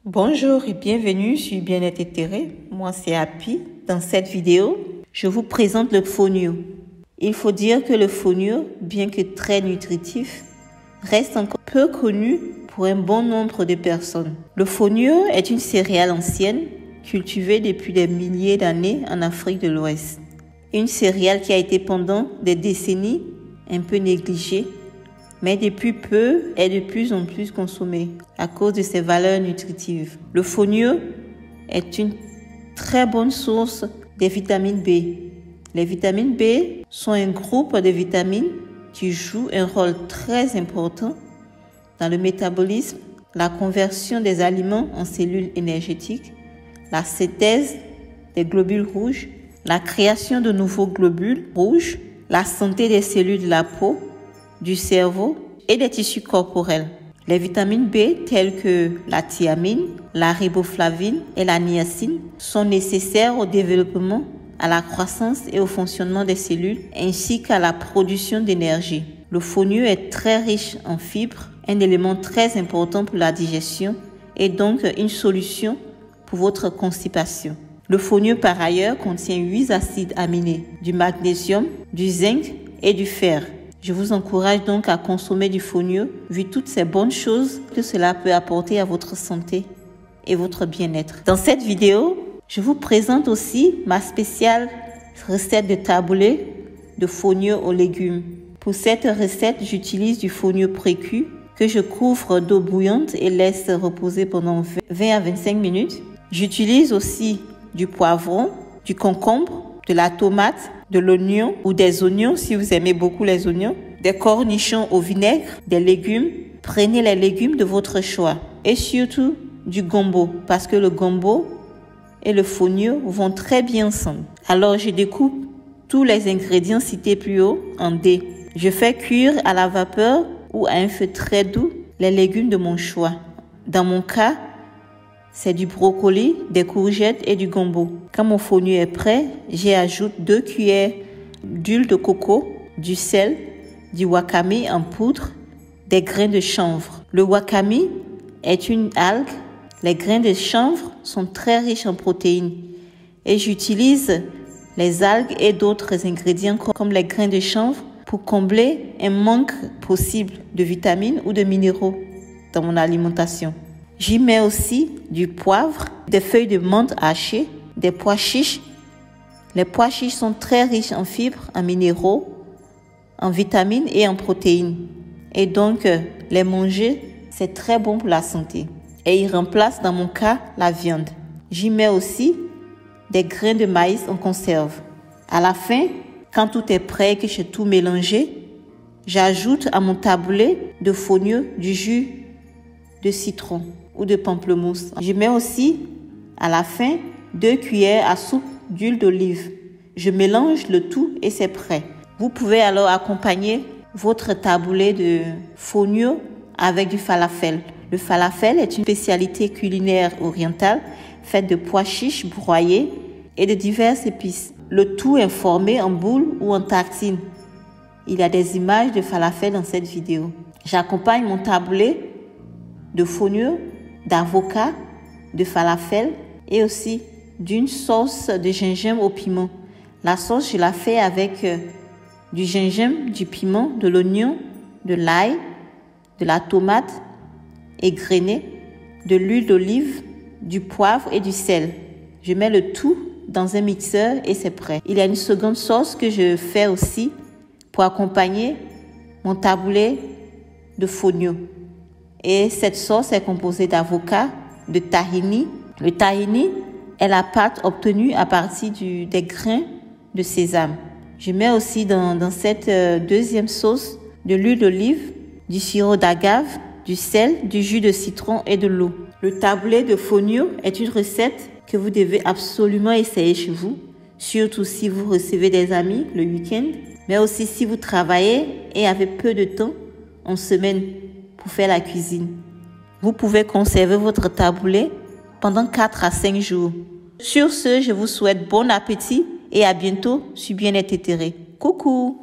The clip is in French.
Bonjour et bienvenue sur Bien-être éthéré. Moi c'est Happy. Dans cette vidéo, je vous présente le fonio. Il faut dire que le fonio, bien que très nutritif, reste encore peu connu pour un bon nombre de personnes. Le fonio est une céréale ancienne cultivée depuis des milliers d'années en Afrique de l'Ouest. Une céréale qui a été pendant des décennies un peu négligée, mais depuis peu est de plus en plus consommée à cause de ses valeurs nutritives. Le fonio est une très bonne source des vitamines B. Les vitamines B sont un groupe de vitamines qui jouent un rôle très important dans le métabolisme, la conversion des aliments en cellules énergétiques, la synthèse des globules rouges, la création de nouveaux globules rouges, la santé des cellules de la peau, du cerveau et des tissus corporels. Les vitamines B telles que la thiamine, la riboflavine et la niacine sont nécessaires au développement, à la croissance et au fonctionnement des cellules ainsi qu'à la production d'énergie. Le fonio est très riche en fibres, un élément très important pour la digestion et donc une solution pour votre constipation. Le fonio par ailleurs contient 8 acides aminés, du magnésium, du zinc et du fer. Je vous encourage donc à consommer du fonio vu toutes ces bonnes choses que cela peut apporter à votre santé et votre bien-être. Dans cette vidéo, je vous présente aussi ma spéciale recette de taboulé de fonio aux légumes. Pour cette recette, j'utilise du fonio précuit que je couvre d'eau bouillante et laisse reposer pendant 20 à 25 minutes. J'utilise aussi du poivron, du concombre, de la tomate, de l'oignon ou des oignons si vous aimez beaucoup les oignons, des cornichons au vinaigre, des légumes. Prenez les légumes de votre choix et surtout du gombo parce que le gombo et le fonio vont très bien ensemble. Alors je découpe tous les ingrédients cités plus haut en dés. Je fais cuire à la vapeur ou à un feu très doux les légumes de mon choix. Dans mon cas, c'est du brocoli, des courgettes et du gombo. Quand mon fonio est prêt, j'y ajoute 2 cuillères d'huile de coco, du sel, du wakame en poudre, des grains de chanvre. Le wakame est une algue. Les grains de chanvre sont très riches en protéines et j'utilise les algues et d'autres ingrédients comme les grains de chanvre pour combler un manque possible de vitamines ou de minéraux dans mon alimentation. J'y mets aussi du poivre, des feuilles de menthe hachées, des pois chiches. Les pois chiches sont très riches en fibres, en minéraux, en vitamines et en protéines. Et donc, les manger, c'est très bon pour la santé. Et ils remplacent dans mon cas la viande. J'y mets aussi des grains de maïs en conserve. À la fin, quand tout est prêt et que j'ai tout mélangé, j'ajoute à mon taboulé de fonio du jus de citron ou de pamplemousse. Je mets aussi à la fin 2 cuillères à soupe d'huile d'olive. Je mélange le tout et c'est prêt. Vous pouvez alors accompagner votre taboulé de fonio avec du falafel. Le falafel est une spécialité culinaire orientale faite de pois chiches broyés et de diverses épices. Le tout est formé en boule ou en tartine. Il y a des images de falafel dans cette vidéo. J'accompagne mon taboulé de fonio, d'avocat, de falafel et aussi d'une sauce de gingembre au piment. La sauce, je la fais avec du gingembre, du piment, de l'oignon, de l'ail, de la tomate égrenée, de l'huile d'olive, du poivre et du sel. Je mets le tout dans un mixeur et c'est prêt. Il y a une seconde sauce que je fais aussi pour accompagner mon taboulé de fonio. Et cette sauce est composée d'avocat, de tahini. Le tahini est la pâte obtenue à partir des grains de sésame. Je mets aussi dans cette deuxième sauce de l'huile d'olive, du sirop d'agave, du sel, du jus de citron et de l'eau. Le taboulé de fonio est une recette que vous devez absolument essayer chez vous, surtout si vous recevez des amis le week-end, mais aussi si vous travaillez et avez peu de temps en semaine pour faire la cuisine. Vous pouvez conserver votre taboulé pendant 4 à 5 jours. Sur ce, je vous souhaite bon appétit et à bientôt sur Bien-être éthéré. Coucou!